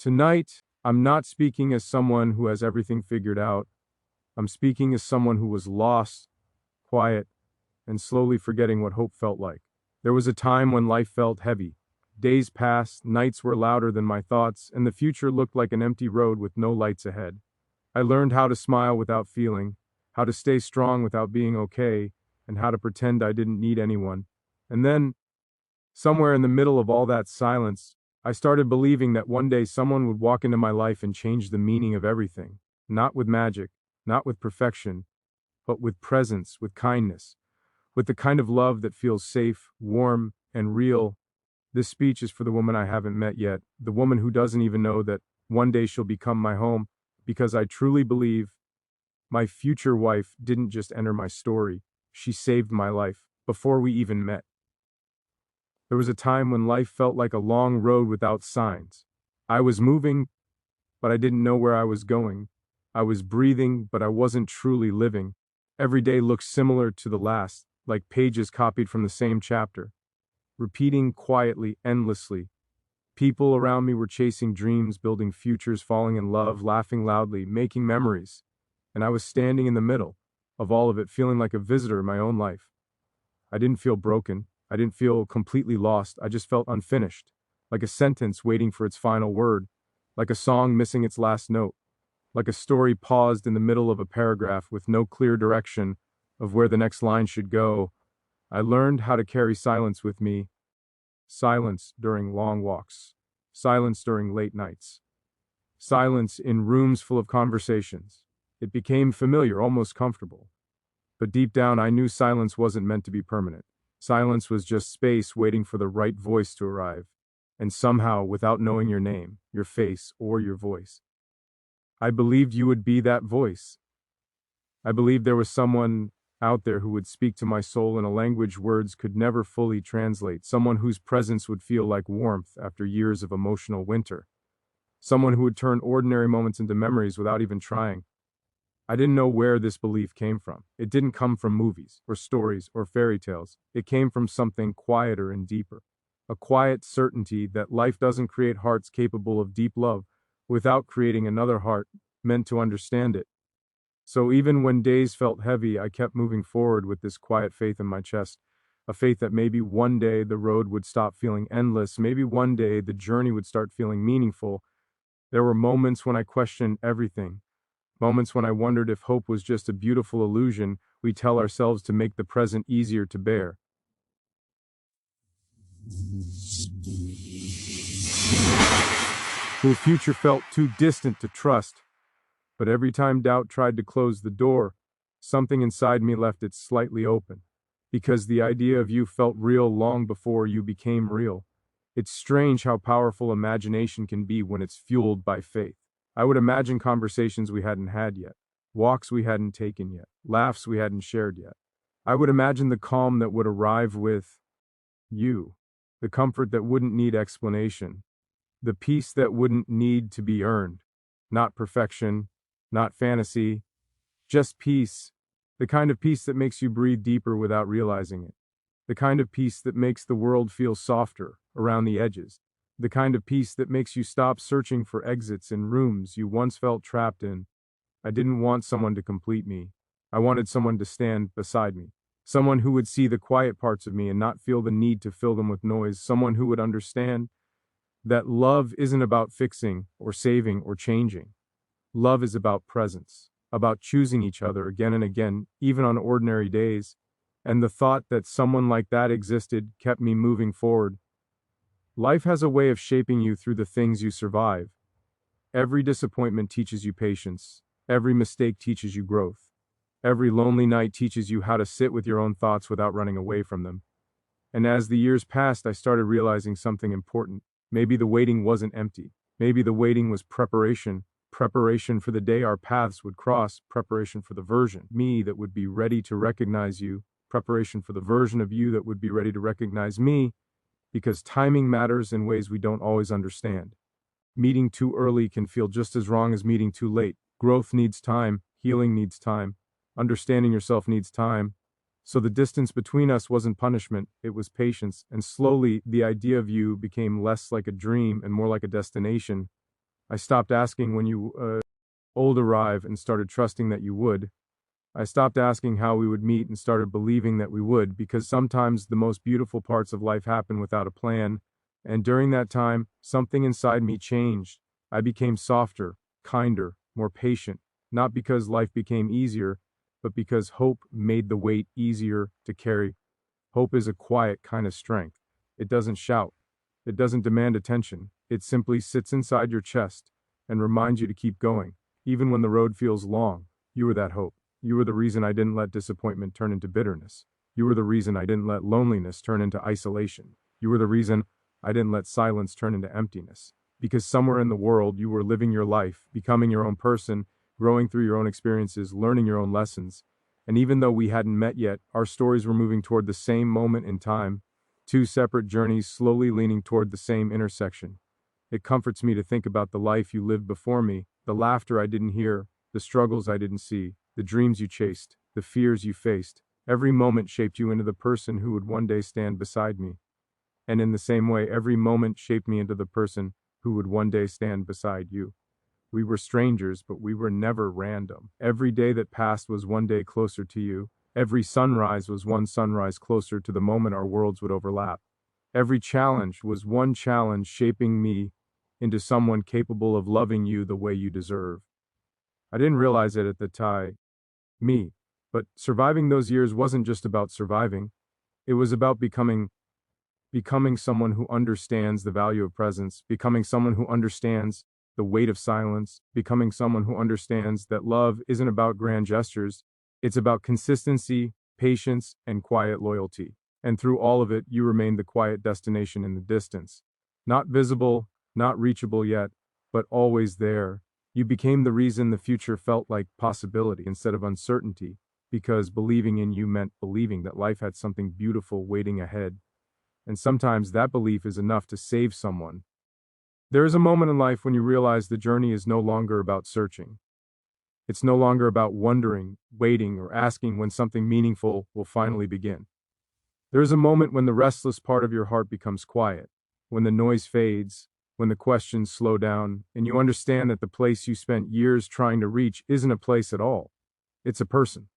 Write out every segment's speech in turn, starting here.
Tonight, I'm not speaking as someone who has everything figured out. I'm speaking as someone who was lost, quiet, and slowly forgetting what hope felt like. There was a time when life felt heavy. Days passed, nights were louder than my thoughts, and the future looked like an empty road with no lights ahead. I learned how to smile without feeling, how to stay strong without being okay, and how to pretend I didn't need anyone. And then, somewhere in the middle of all that silence, I started believing that one day someone would walk into my life and change the meaning of everything. Not with magic, not with perfection, but with presence, with kindness, with the kind of love that feels safe, warm, and real. This speech is for the woman I haven't met yet, the woman who doesn't even know that one day she'll become my home, because I truly believe my future wife didn't just enter my story, she saved my life before we even met. There was a time when life felt like a long road without signs. I was moving, but I didn't know where I was going. I was breathing, but I wasn't truly living. Every day looked similar to the last, like pages copied from the same chapter, repeating quietly, endlessly. People around me were chasing dreams, building futures, falling in love, laughing loudly, making memories. And I was standing in the middle of all of it, feeling like a visitor in my own life. I didn't feel broken. I didn't feel completely lost. I just felt unfinished, like a sentence waiting for its final word, like a song missing its last note, like a story paused in the middle of a paragraph with no clear direction of where the next line should go. I learned how to carry silence with me, silence during long walks, silence during late nights, silence in rooms full of conversations. It became familiar, almost comfortable. But deep down, I knew silence wasn't meant to be permanent. Silence was just space waiting for the right voice to arrive. And somehow, without knowing your name, your face, or your voice, I believed you would be that voice. I believed there was someone out there who would speak to my soul in a language words could never fully translate, someone whose presence would feel like warmth after years of emotional winter, someone who would turn ordinary moments into memories without even trying. I didn't know where this belief came from. It didn't come from movies, or stories, or fairy tales. It came from something quieter and deeper. A quiet certainty that life doesn't create hearts capable of deep love without creating another heart meant to understand it. So even when days felt heavy, I kept moving forward with this quiet faith in my chest, a faith that maybe one day the road would stop feeling endless, maybe one day the journey would start feeling meaningful. There were moments when I questioned everything. Moments when I wondered if hope was just a beautiful illusion we tell ourselves to make the present easier to bear. The future felt too distant to trust, but every time doubt tried to close the door, something inside me left it slightly open, because the idea of you felt real long before you became real. It's strange how powerful imagination can be when it's fueled by faith. I would imagine conversations we hadn't had yet, walks we hadn't taken yet, laughs we hadn't shared yet. I would imagine the calm that would arrive with you, the comfort that wouldn't need explanation, the peace that wouldn't need to be earned. Not perfection, not fantasy, just peace. The kind of peace that makes you breathe deeper without realizing it. The kind of peace that makes the world feel softer around the edges. The kind of peace that makes you stop searching for exits in rooms you once felt trapped in. I didn't want someone to complete me. I wanted someone to stand beside me. Someone who would see the quiet parts of me and not feel the need to fill them with noise. Someone who would understand that love isn't about fixing or saving or changing. Love is about presence, about choosing each other again and again, even on ordinary days. And the thought that someone like that existed kept me moving forward. Life has a way of shaping you through the things you survive. Every disappointment teaches you patience. Every mistake teaches you growth. Every lonely night teaches you how to sit with your own thoughts without running away from them. And as the years passed, I started realizing something important. Maybe the waiting wasn't empty. Maybe the waiting was preparation. Preparation for the day our paths would cross. Preparation for the version, me, that would be ready to recognize you. Preparation for the version of you that would be ready to recognize me. Because timing matters in ways we don't always understand. Meeting too early can feel just as wrong as meeting too late. Growth needs time, healing needs time, understanding yourself needs time. So the distance between us wasn't punishment, it was patience, and slowly the idea of you became less like a dream and more like a destination. I stopped asking when you would arrive and started trusting that you would. I stopped asking how we would meet and started believing that we would, because sometimes the most beautiful parts of life happen without a plan. And during that time, something inside me changed. I became softer, kinder, more patient, not because life became easier, but because hope made the weight easier to carry. Hope is a quiet kind of strength. It doesn't shout. It doesn't demand attention. It simply sits inside your chest and reminds you to keep going, even when the road feels long. You were that hope. You were the reason I didn't let disappointment turn into bitterness. You were the reason I didn't let loneliness turn into isolation. You were the reason I didn't let silence turn into emptiness. Because somewhere in the world, you were living your life, becoming your own person, growing through your own experiences, learning your own lessons. And even though we hadn't met yet, our stories were moving toward the same moment in time, two separate journeys slowly leaning toward the same intersection. It comforts me to think about the life you lived before me, the laughter I didn't hear, the struggles I didn't see, the dreams you chased, the fears you faced. Every moment shaped you into the person who would one day stand beside me. And in the same way, every moment shaped me into the person who would one day stand beside you. We were strangers, but we were never random. Every day that passed was one day closer to you. Every sunrise was one sunrise closer to the moment our worlds would overlap. Every challenge was one challenge shaping me into someone capable of loving you the way you deserve. I didn't realize it at the time, but surviving those years wasn't just about surviving. It was about becoming someone who understands the value of presence, becoming someone who understands the weight of silence, becoming someone who understands that love isn't about grand gestures, it's about consistency, patience, and quiet loyalty. And through all of it, you remained the quiet destination in the distance. Not visible, not reachable yet, but always there. You became the reason the future felt like possibility instead of uncertainty, because believing in you meant believing that life had something beautiful waiting ahead. And sometimes that belief is enough to save someone. There is a moment in life when you realize the journey is no longer about searching. It's no longer about wondering, waiting, or asking when something meaningful will finally begin. There is a moment when the restless part of your heart becomes quiet, when the noise fades, when the questions slow down, and you understand that the place you spent years trying to reach isn't a place at all. It's a person.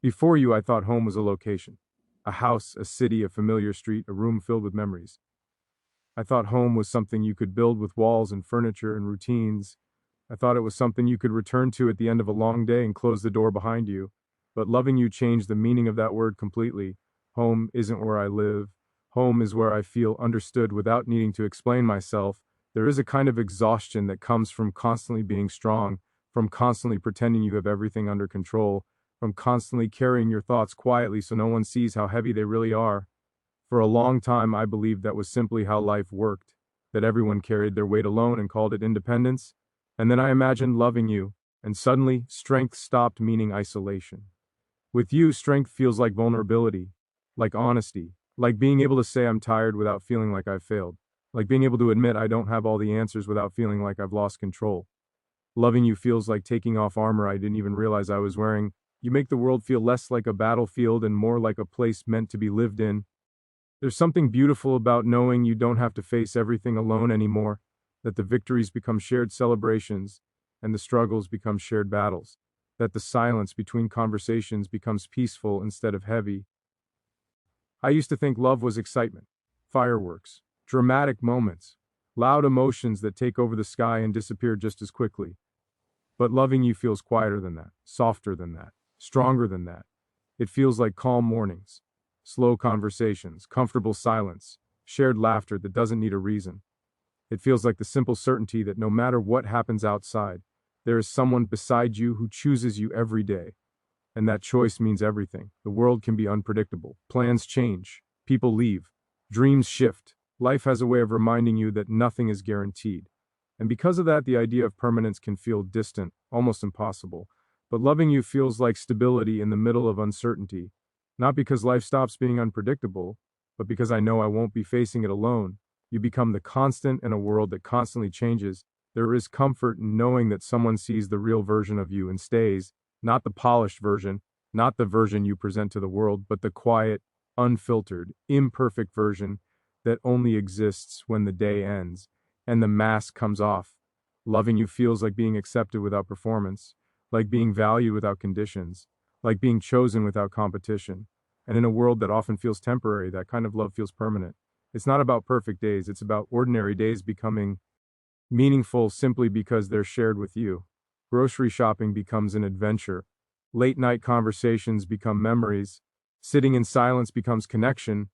Before you, I thought home was a location. A house, a city, a familiar street, a room filled with memories. I thought home was something you could build with walls and furniture and routines. I thought it was something you could return to at the end of a long day and close the door behind you. But loving you changed the meaning of that word completely. Home isn't where I live. Home is where I feel understood without needing to explain myself. There is a kind of exhaustion that comes from constantly being strong, from constantly pretending you have everything under control, from constantly carrying your thoughts quietly so no one sees how heavy they really are. For a long time, I believed that was simply how life worked, that everyone carried their weight alone and called it independence. And then I imagined loving you, and suddenly, strength stopped meaning isolation. With you, strength feels like vulnerability, like honesty, like being able to say I'm tired without feeling like I've failed, like being able to admit I don't have all the answers without feeling like I've lost control. Loving you feels like taking off armor I didn't even realize I was wearing. You make the world feel less like a battlefield and more like a place meant to be lived in. There's something beautiful about knowing you don't have to face everything alone anymore, that the victories become shared celebrations and the struggles become shared battles, that the silence between conversations becomes peaceful instead of heavy. I used to think love was excitement, fireworks, dramatic moments, loud emotions that take over the sky and disappear just as quickly. But loving you feels quieter than that, softer than that, stronger than that. It feels like calm mornings, slow conversations, comfortable silence, shared laughter that doesn't need a reason. It feels like the simple certainty that no matter what happens outside, there is someone beside you who chooses you every day. And that choice means everything. The world can be unpredictable. Plans change. People leave. Dreams shift. Life has a way of reminding you that nothing is guaranteed. And because of that, the idea of permanence can feel distant, almost impossible. But loving you feels like stability in the middle of uncertainty. Not because life stops being unpredictable, but because I know I won't be facing it alone. You become the constant in a world that constantly changes. There is comfort in knowing that someone sees the real version of you and stays, not the polished version, not the version you present to the world, but the quiet, unfiltered, imperfect version that only exists when the day ends and the mask comes off. Loving you feels like being accepted without performance, like being valued without conditions, like being chosen without competition. And in a world that often feels temporary, that kind of love feels permanent. It's not about perfect days, it's about ordinary days becoming meaningful simply because they're shared with you. Grocery shopping becomes an adventure. Late night conversations become memories. Sitting in silence becomes connection.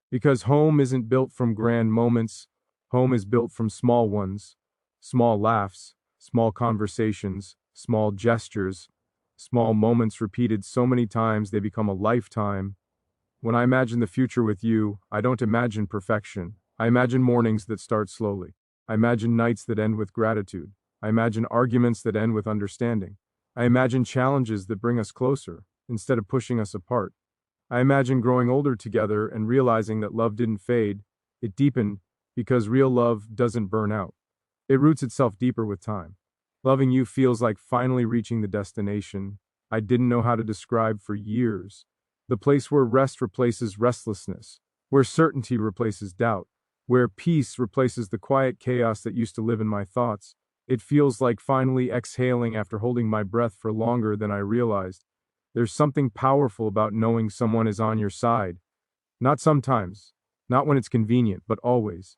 Because home isn't built from grand moments, home is built from small ones. Small laughs, small conversations, small gestures, small moments repeated so many times they become a lifetime. When I imagine the future with you, I don't imagine perfection. I imagine mornings that start slowly. I imagine nights that end with gratitude. I imagine arguments that end with understanding. I imagine challenges that bring us closer, instead of pushing us apart. I imagine growing older together and realizing that love didn't fade, it deepened, because real love doesn't burn out. It roots itself deeper with time. Loving you feels like finally reaching the destination I didn't know how to describe for years. The place where rest replaces restlessness, where certainty replaces doubt, where peace replaces the quiet chaos that used to live in my thoughts. It feels like finally exhaling after holding my breath for longer than I realized. There's something powerful about knowing someone is on your side. Not sometimes, not when it's convenient, but always.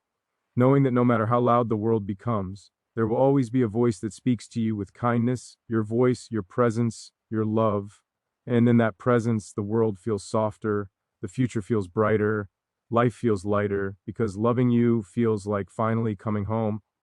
Knowing that no matter how loud the world becomes, there will always be a voice that speaks to you with kindness, your voice, your presence, your love. And in that presence, the world feels softer, the future feels brighter, life feels lighter, because loving you feels like finally coming home.